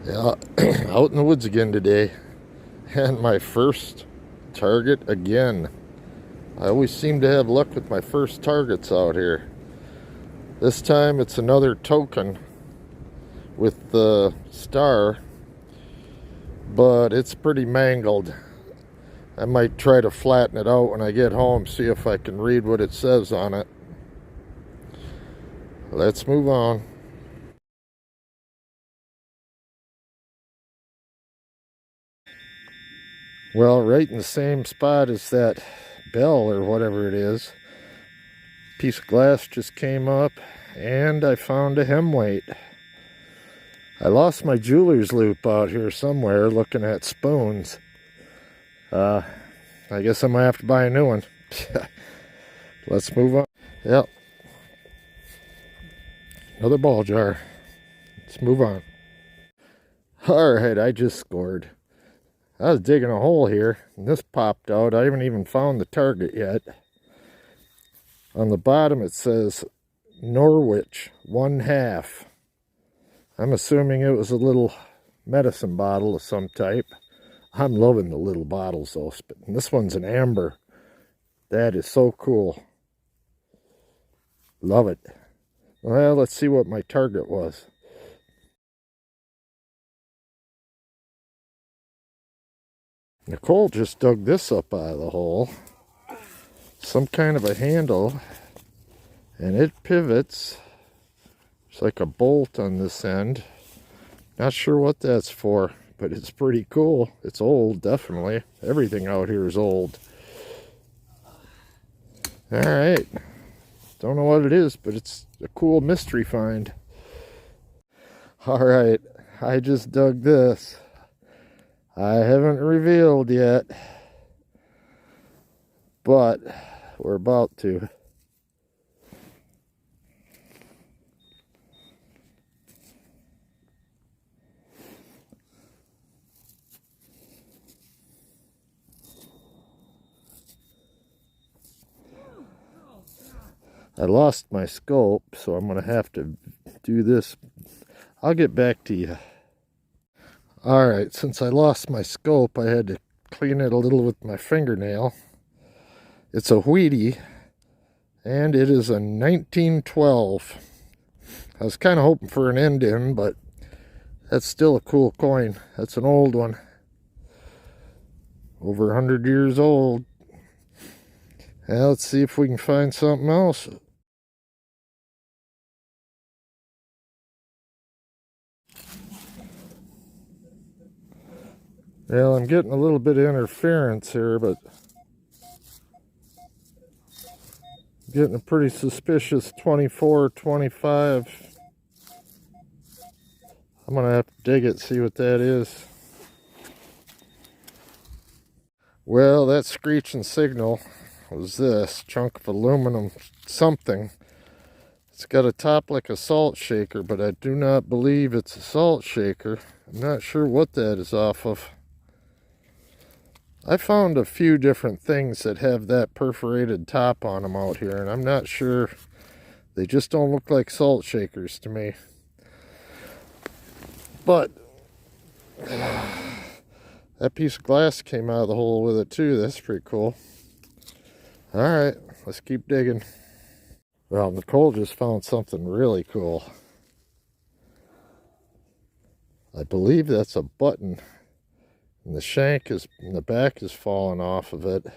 Yeah, out in the woods again today, and my first target again. I always seem to have luck with my first targets out here. This time it's another token with the star, but it's pretty mangled. I might try to flatten it out when I get home, see if I can read what it says on it. Let's move on. Well, right in the same spot as that bell or whatever it is, piece of glass just came up and I found a hem weight. I lost my jeweler's loop out here somewhere looking at spoons. I guess I might have to buy a new one. Let's move on. Yep. Another ball jar. Let's move on. Alright, I just scored. I was digging a hole here, and this popped out. I haven't even found the target yet. On the bottom it says Norwich 1/2. I'm assuming it was a little medicine bottle of some type. I'm loving the little bottles though. And this one's an amber. That is so cool. Love it. Well, let's see what my target was. Nicole just dug this up out of the hole. Some kind of a handle. And it pivots. It's like a bolt on this end. Not sure what that's for, but it's pretty cool. It's old, definitely. Everything out here is old. Alright. Don't know what it is, but it's a cool mystery find. Alright, I just dug this. I haven't revealed yet, but we're about to. I lost my scope, so I'm going to have to do this. I'll get back to you. Alright, since I lost my scope, I had to clean it a little with my fingernail. It's a Wheatie, and it is a 1912. I was kind of hoping for an Indian, but that's still a cool coin. That's an old one. Over 100 years old. Now let's see if we can find something else. Well, I'm getting a little bit of interference here, but I'm getting a pretty suspicious 24, 25. I'm going to have to dig it, see what that is. Well, that screeching signal was this chunk of aluminum something. It's got a top like a salt shaker, but I do not believe it's a salt shaker. I'm not sure what that is off of. I found a few different things that have that perforated top on them out here, and I'm not sure. They just don't look like salt shakers to me. But that piece of glass came out of the hole with it too. That's pretty cool. Alright, let's keep digging. Well, Nicole just found something really cool. I believe that's a button. And the shank is, and the back is falling off of it.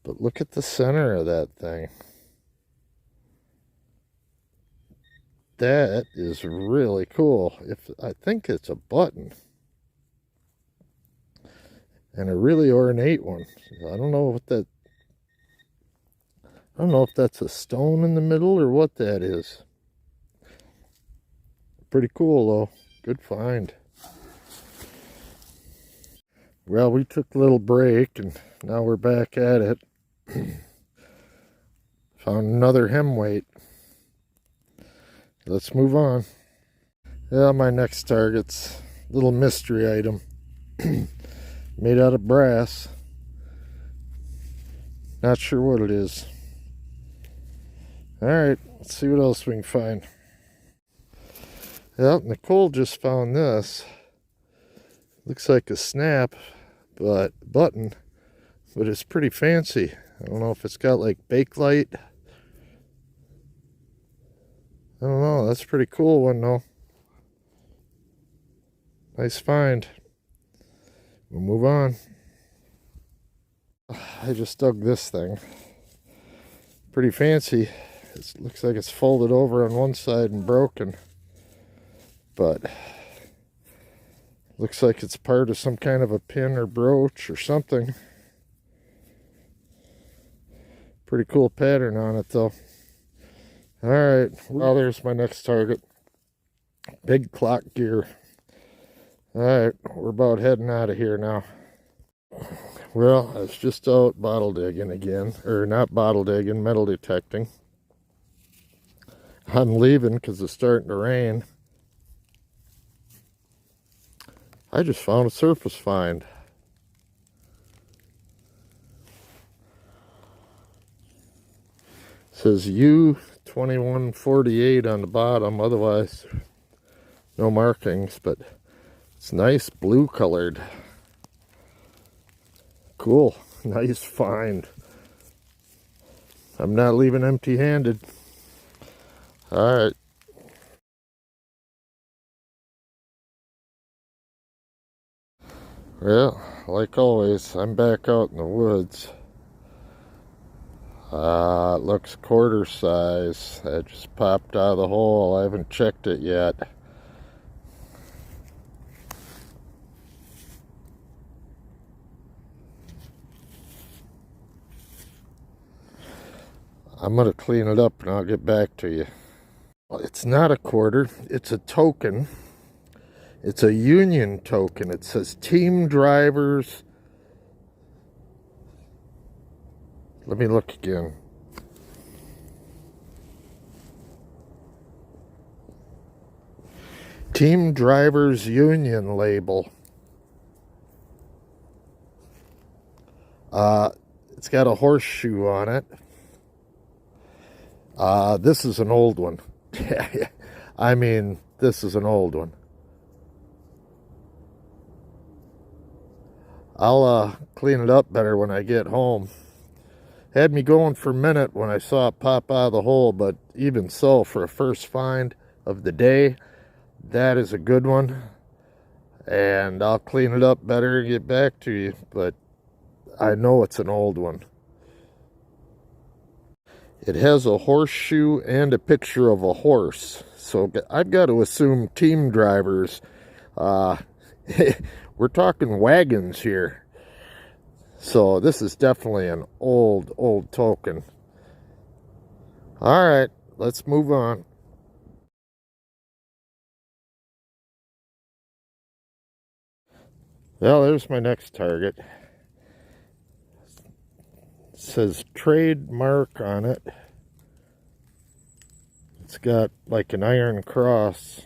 But look at the center of that thing. That is really cool. I think it's a button. And a really ornate one. I don't know if that's a stone in the middle or what that is. Pretty cool though. Good find. Well, we took a little break and now we're back at it. Found another hem weight. Let's move on. Yeah, my next target's a little mystery item. Made out of brass. Not sure what it is. Alright, let's see what else we can find. Well, Nicole just found this. Looks like a snap button, but it's pretty fancy. I don't know if it's got like Bakelite. I don't know. That's a pretty cool one though. Nice find. We'll move on. I just dug this thing. Pretty fancy. It looks like it's folded over on one side and broken. But looks like it's part of some kind of a pin or brooch or something. Pretty cool pattern on it though. Alright, well there's my next target. Big clock gear. Alright, we're about heading out of here now. Well, I was just out bottle digging again. Or not bottle digging, metal detecting. I'm leaving because it's starting to rain. I just found a surface find. It says U2148 on the bottom, otherwise no markings, but it's nice blue colored. Cool, nice find. I'm not leaving empty-handed. All right. Well, like always, I'm back out in the woods. It looks quarter size. That just popped out of the hole. I haven't checked it yet. I'm going to clean it up and I'll get back to you. Well, it's not a quarter. It's a token. It's a union token. It says team drivers. Let me look again. Team Drivers Union label. It's got a horseshoe on it. This is an old one. I mean, this is an old one. I'll clean it up better when I get home. Had me going for a minute when I saw it pop out of the hole, but even so, for a first find of the day, that is a good one. And I'll clean it up better and get back to you, but I know it's an old one. It has a horseshoe and a picture of a horse. So I've got to assume team drivers. We're talking wagons here. So this is definitely an old token. All right, let's move on. Well, there's my next target. It says trademark on it. It's got like an iron cross.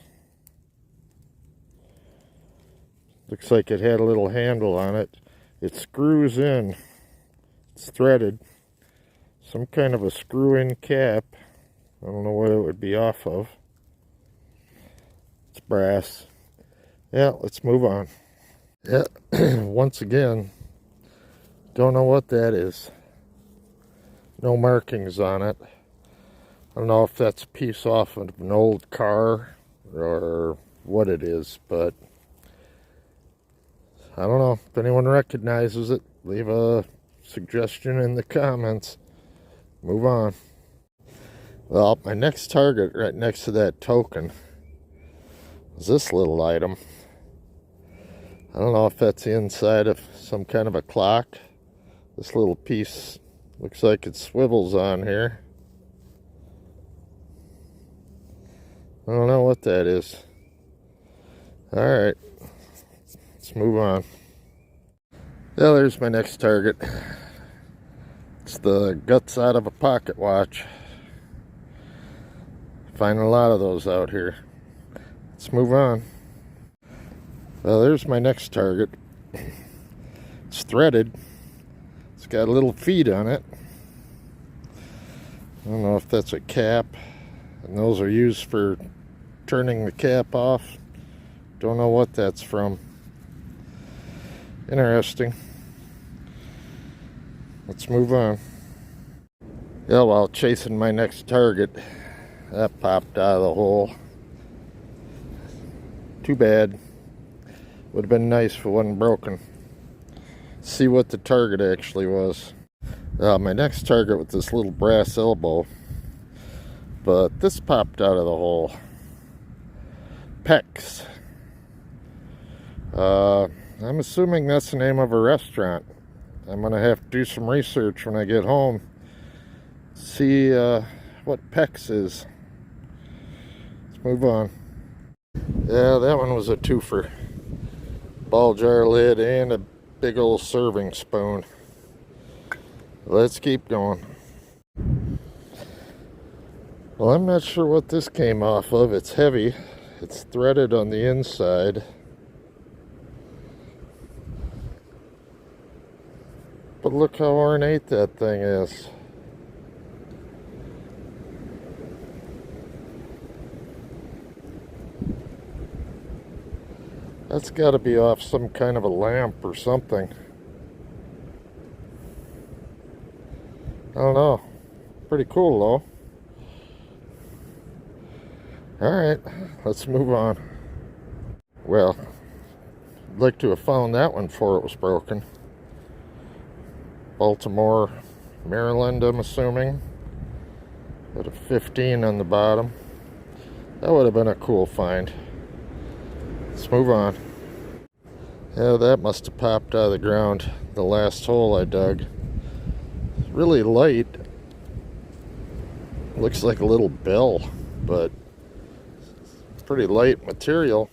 Looks like it had a little handle on it. It screws in. It's threaded. Some kind of a screw-in cap. I don't know what it would be off of. It's brass. Yeah, let's move on. Yeah, once again, don't know what that is. No markings on it. I don't know if that's a piece off of an old car or what it is, but I don't know. If anyone recognizes it, leave a suggestion in the comments. Move on. Well, my next target right next to that token is this little item. I don't know if that's the inside of some kind of a clock. This little piece looks like it swivels on here. I don't know what that is. Alright, let's move on. Well, there's my next target. It's the guts out of a pocket watch. Finding a lot of those out here. Let's move on. Well, there's my next target. It's threaded. It's got little feet on it. I don't know if that's a cap. And those are used for turning the cap off. Don't know what that's from. Interesting. Let's move on. Yeah, while chasing my next target, that popped out of the hole. Too bad. Would have been nice if it wasn't broken. See what the target actually was. My next target with this little brass elbow, but this popped out of the hole. Peck's. I'm assuming that's the name of a restaurant. I'm gonna have to do some research when I get home. See what Peck's is. Let's move on. Yeah, that one was a twofer. Ball jar lid and a big old serving spoon. Let's keep going. Well, I'm not sure what this came off of. It's heavy. It's threaded on the inside. But look how ornate that thing is. That's got to be off some kind of a lamp or something. I don't know. Pretty cool though. Alright, let's move on. Well, I'd like to have found that one before it was broken. Baltimore, Maryland, I'm assuming. With a 15 on the bottom. That would have been a cool find. Let's move on. Yeah, that must have popped out of the ground. The last hole I dug. It's really light. Looks like a little bell, but it's pretty light material.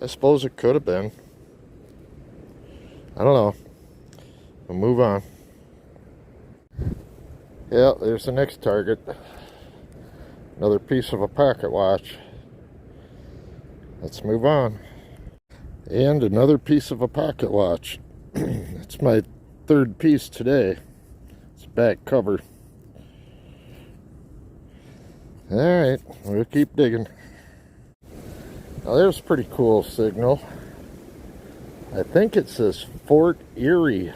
I suppose it could have been. I don't know. We'll move on. Yeah, there's the next target. Another piece of a pocket watch. Let's move on. And another piece of a pocket watch. It's my third piece today. It's back cover. Alright, we'll keep digging. Now there's a pretty cool signal. I think it says Fort Erie.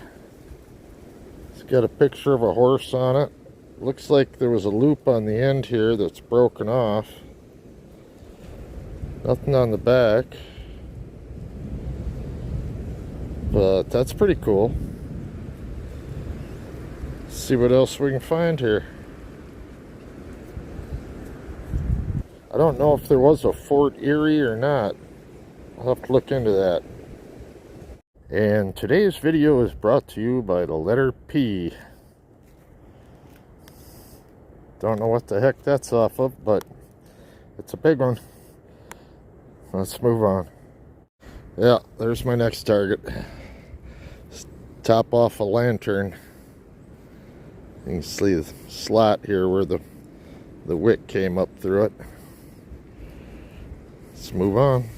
It's got a picture of a horse on it. Looks like there was a loop on the end here that's broken off. Nothing on the back. But that's pretty cool. Let's see what else we can find here. I don't know if there was a Fort Erie or not. I'll have to look into that. And today's video is brought to you by the letter P. Don't know what the heck that's off of, but it's a big one. Let's move on. Yeah, there's my next target. Top off a lantern. You can see the slot here where the wick came up through it. Let's move on.